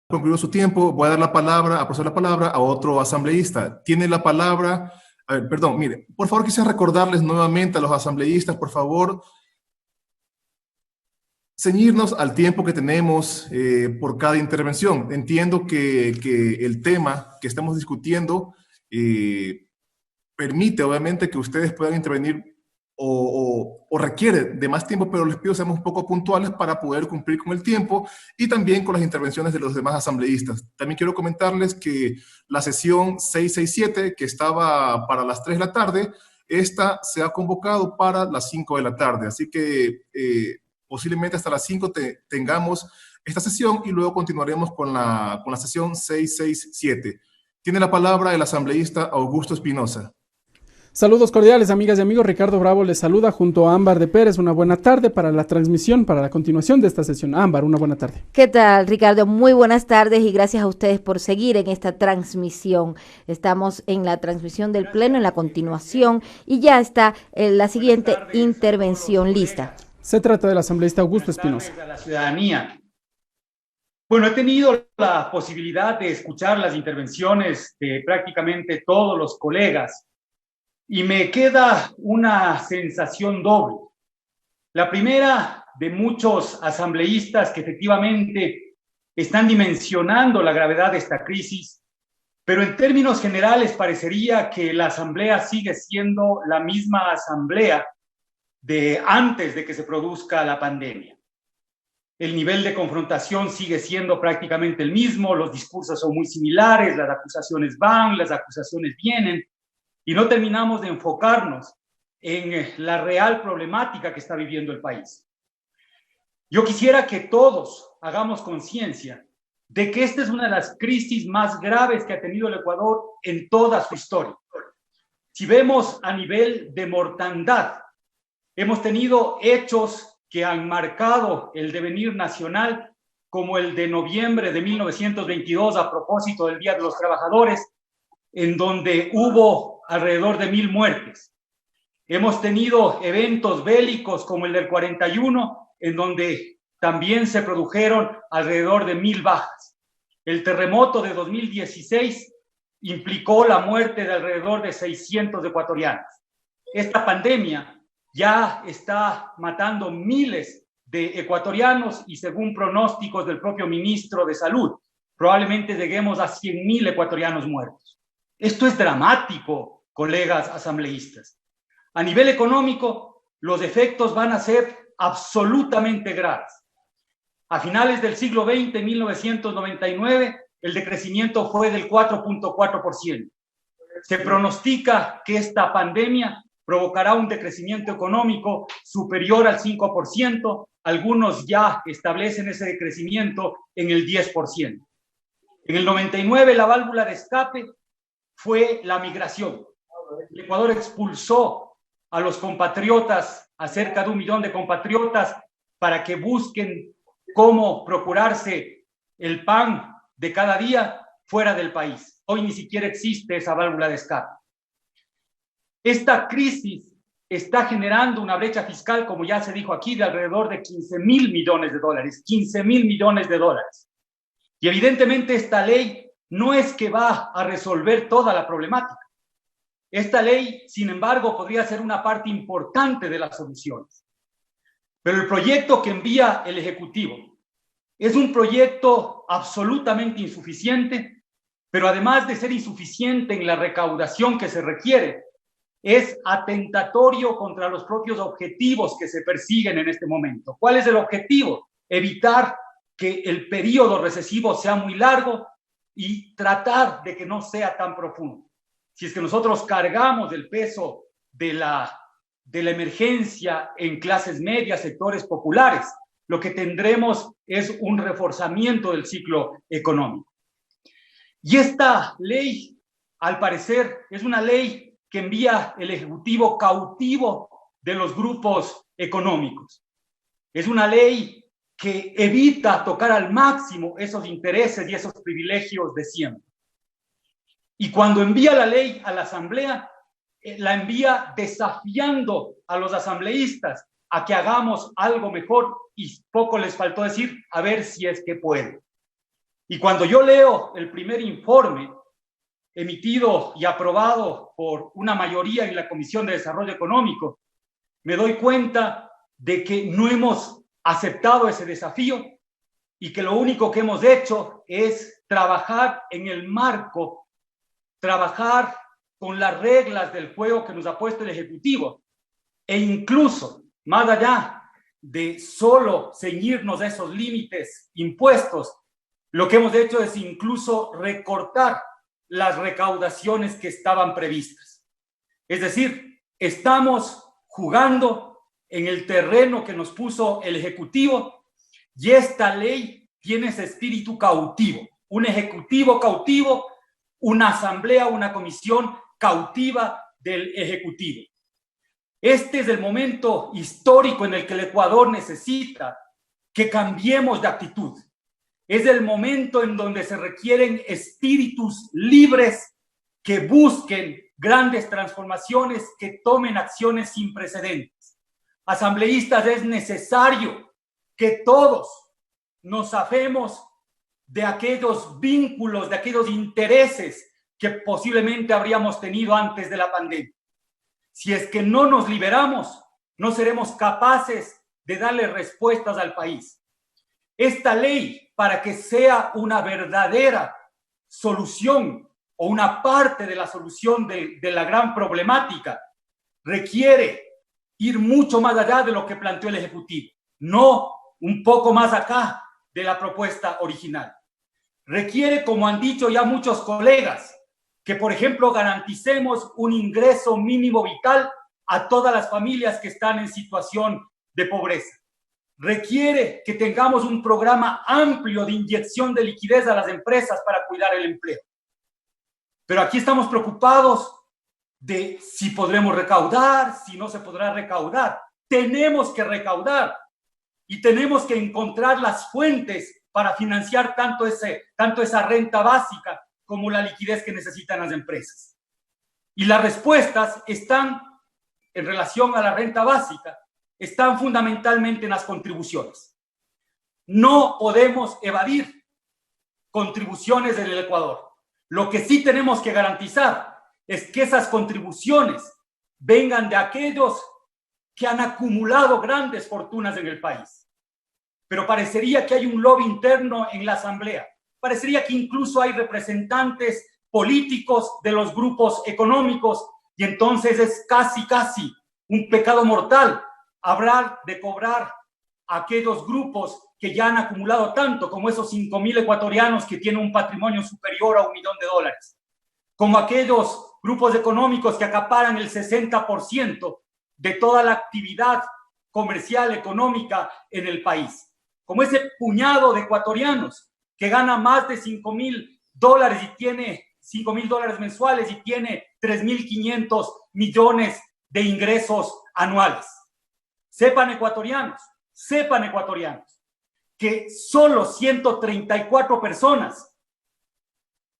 concluido su tiempo, voy a dar la palabra, a pasar la palabra a otro asambleísta. Tiene la palabra, perdón, mire, por favor quisiera recordarles nuevamente a los asambleístas, por favor, ceñirnos al tiempo que tenemos por cada intervención. Entiendo que el tema que estamos discutiendo permite, obviamente, que ustedes puedan intervenir o requiere de más tiempo, pero les pido seamos un poco puntuales para poder cumplir con el tiempo y también con las intervenciones de los demás asambleístas. También quiero comentarles que la sesión 667, que estaba para las 3 de la tarde, esta se ha convocado para las 5 de la tarde, así que posiblemente hasta las 5 tengamos esta sesión y luego continuaremos con la sesión 667. Tiene la palabra el asambleísta Augusto Espinosa. Saludos cordiales, amigas y amigos. Ricardo Bravo les saluda junto a Ámbar de Pérez. Una buena tarde para la transmisión, para la continuación de esta sesión. Ámbar, una buena tarde. ¿Qué tal, Ricardo? Muy buenas tardes y gracias a ustedes por seguir en esta transmisión. Estamos en la transmisión del Pleno, en la continuación, y ya está la siguiente intervención lista. Se trata del asambleísta Augusto Espinosa. A la ciudadanía. Bueno, he tenido la posibilidad de escuchar las intervenciones de prácticamente todos los colegas y me queda una sensación doble. La primera, de muchos asambleístas que efectivamente están dimensionando la gravedad de esta crisis, pero en términos generales parecería que la asamblea sigue siendo la misma asamblea de antes de que se produzca la pandemia. El nivel de confrontación sigue siendo prácticamente el mismo, los discursos son muy similares, las acusaciones van, las acusaciones vienen, y no terminamos de enfocarnos en la real problemática que está viviendo el país. Yo quisiera que todos hagamos conciencia de que esta es una de las crisis más graves que ha tenido el Ecuador en toda su historia. Si vemos a nivel de mortandad, hemos tenido hechos que han marcado el devenir nacional, como el de noviembre de 1922 a propósito del Día de los Trabajadores, en donde hubo alrededor de 1,000 muertes. Hemos tenido eventos bélicos como el del 41, en donde también se produjeron alrededor de 1,000 bajas. El terremoto de 2016 implicó la muerte de alrededor de 600 ecuatorianos. Esta pandemia ya está matando miles de ecuatorianos y según pronósticos del propio ministro de Salud, probablemente lleguemos a 100,000 ecuatorianos muertos. Esto es dramático, colegas asambleístas. A nivel económico, los efectos van a ser absolutamente graves. A finales del siglo XX, 1999, el decrecimiento fue del 4.4%. Se pronostica que esta pandemia provocará un decrecimiento económico superior al 5%. Algunos ya establecen ese decrecimiento en el 10%. En el 99, la válvula de escape fue la migración. El Ecuador expulsó a los compatriotas, a cerca de 1 millón de compatriotas, para que busquen cómo procurarse el pan de cada día fuera del país. Hoy ni siquiera existe esa válvula de escape. Esta crisis está generando una brecha fiscal, como ya se dijo aquí, de alrededor de 15,000 millones de dólares. 15,000 millones de dólares. Y evidentemente esta ley no es que va a resolver toda la problemática. Esta ley, sin embargo, podría ser una parte importante de las soluciones. Pero el proyecto que envía el Ejecutivo es un proyecto absolutamente insuficiente, pero además de ser insuficiente en la recaudación que se requiere, es atentatorio contra los propios objetivos que se persiguen en este momento. ¿Cuál es el objetivo? Evitar que el periodo recesivo sea muy largo y tratar de que no sea tan profundo. Si es que nosotros cargamos el peso de la emergencia en clases medias, sectores populares, lo que tendremos es un reforzamiento del ciclo económico. Y esta ley, al parecer, es una ley que envía el Ejecutivo cautivo de los grupos económicos. Es una ley que evita tocar al máximo esos intereses y esos privilegios de siempre. Y cuando envía la ley a la Asamblea, la envía desafiando a los asambleístas a que hagamos algo mejor y poco les faltó decir, a ver si es que puede. Y cuando yo leo el primer informe emitido y aprobado por una mayoría en la Comisión de Desarrollo Económico, me doy cuenta de que no hemos aceptado ese desafío y que lo único que hemos hecho es trabajar en el marco, trabajar con las reglas del juego que nos ha puesto el Ejecutivo, e incluso, más allá de solo ceñirnos a esos límites impuestos, lo que hemos hecho es incluso recortar las recaudaciones que estaban previstas. Es decir, estamos jugando en el terreno que nos puso el Ejecutivo, y esta ley tiene ese espíritu cautivo, un Ejecutivo cautivo, una asamblea, una comisión cautiva del Ejecutivo. Este es el momento histórico en el que el Ecuador necesita que cambiemos de actitud. Es el momento en donde se requieren espíritus libres que busquen grandes transformaciones, que tomen acciones sin precedentes. Asambleístas, es necesario que todos nos afemos de aquellos vínculos, de aquellos intereses que posiblemente habríamos tenido antes de la pandemia. Si es que no nos liberamos, no seremos capaces de darle respuestas al país. Esta ley, para que sea una verdadera solución o una parte de la solución de la gran problemática, requiere ir mucho más allá de lo que planteó el Ejecutivo, no un poco más acá de la propuesta original. Requiere, como han dicho ya muchos colegas, que, por ejemplo, garanticemos un ingreso mínimo vital a todas las familias que están en situación de pobreza. Requiere que tengamos un programa amplio de inyección de liquidez a las empresas para cuidar el empleo. Pero aquí estamos preocupados de si podremos recaudar, si no se podrá recaudar. Tenemos que recaudar y tenemos que encontrar las fuentes para financiar tanto esa renta básica como la liquidez que necesitan las empresas. Y las respuestas están, en relación a la renta básica, están fundamentalmente en las contribuciones. No podemos evadir contribuciones en el Ecuador. Lo que sí tenemos que garantizar es que esas contribuciones vengan de aquellos que han acumulado grandes fortunas en el país. Pero parecería que hay un lobby interno en la Asamblea. Parecería que incluso hay representantes políticos de los grupos económicos, y entonces es casi un pecado mortal hablar de cobrar a aquellos grupos que ya han acumulado tanto, como esos 5.000 ecuatorianos que tienen un patrimonio superior a $1 millón, como aquellos grupos económicos que acaparan el 60% de toda la actividad comercial, económica en el país, como ese puñado de ecuatorianos que gana más de $5.000 y tiene $5.000 mensuales y tiene 3.500 millones de ingresos anuales. Sepan ecuatorianos, que solo 134 personas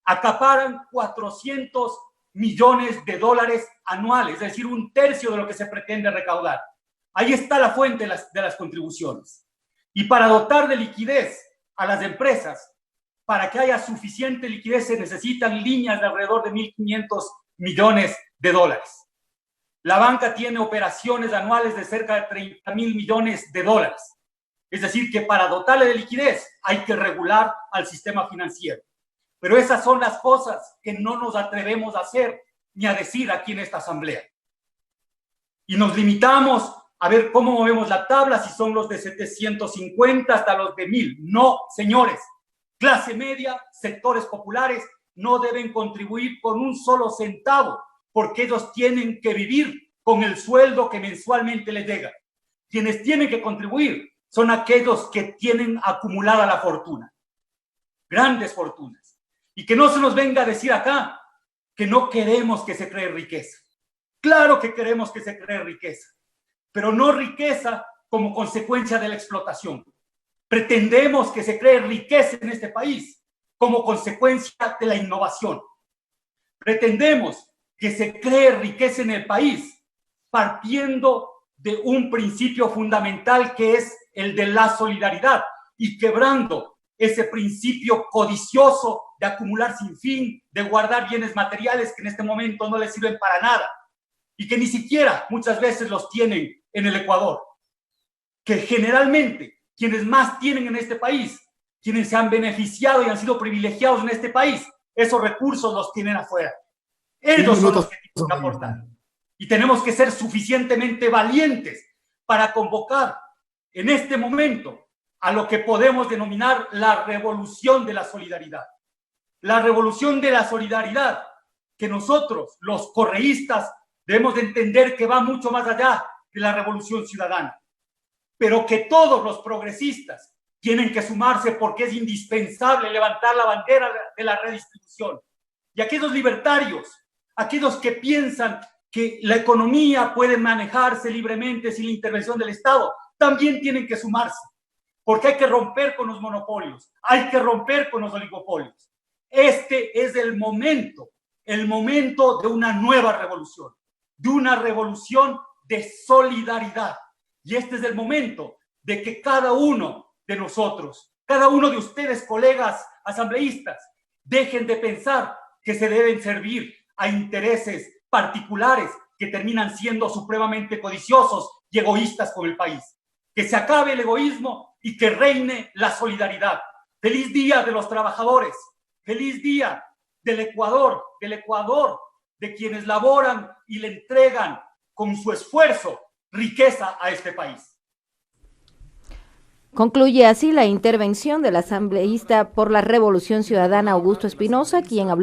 acaparan $400 millones anuales, es decir, 1/3 de lo que se pretende recaudar. Ahí está la fuente de las contribuciones. Y para dotar de liquidez a las empresas, para que haya suficiente liquidez, se necesitan líneas de alrededor de $1.500 millones. La banca tiene operaciones anuales de cerca de $30.000 millones. Es decir, que para dotarle de liquidez hay que regular al sistema financiero. Pero esas son las cosas que no nos atrevemos a hacer ni a decir aquí en esta asamblea. Y nos limitamos a ver cómo movemos la tabla, si son los de 750 hasta los de 1.000. No, señores. Clase media, sectores populares no deben contribuir con un solo centavo, porque ellos tienen que vivir con el sueldo que mensualmente les llega. Quienes tienen que contribuir son aquellos que tienen acumulada la fortuna, grandes fortunas. Y que no se nos venga a decir acá que no queremos que se cree riqueza. Claro que queremos que se cree riqueza, pero no riqueza como consecuencia de la explotación. Pretendemos que se cree riqueza en este país como consecuencia de la innovación. Pretendemos que se cree riqueza en el país partiendo de un principio fundamental que es el de la solidaridad y quebrando ese principio codicioso de acumular sin fin, de guardar bienes materiales que en este momento no les sirven para nada y que ni siquiera muchas veces los tienen en el Ecuador. Que generalmente quienes más tienen en este país, quienes se han beneficiado y han sido privilegiados en este país, esos recursos los tienen afuera. Ellos son los que tienen que aportar. Y tenemos que ser suficientemente valientes para convocar en este momento a lo que podemos denominar la revolución de la solidaridad. La revolución de la solidaridad que nosotros, los correístas, debemos de entender que va mucho más allá de la revolución ciudadana, pero que todos los progresistas tienen que sumarse porque es indispensable levantar la bandera de la redistribución. Y aquellos libertarios, aquellos que piensan que la economía puede manejarse libremente sin la intervención del Estado, también tienen que sumarse, porque hay que romper con los monopolios, hay que romper con los oligopolios. Este es el momento de una nueva revolución, de una revolución de solidaridad. Y este es el momento de que cada uno de nosotros, cada uno de ustedes, colegas asambleístas, dejen de pensar que se deben servir a intereses particulares que terminan siendo supremamente codiciosos y egoístas con el país. Que se acabe el egoísmo y que reine la solidaridad. Feliz día de los trabajadores, feliz día del Ecuador, de quienes laboran y le entregan con su esfuerzo riqueza a este país. Concluye así la intervención del asambleísta por la Revolución Ciudadana Augusto Espinosa, quien habló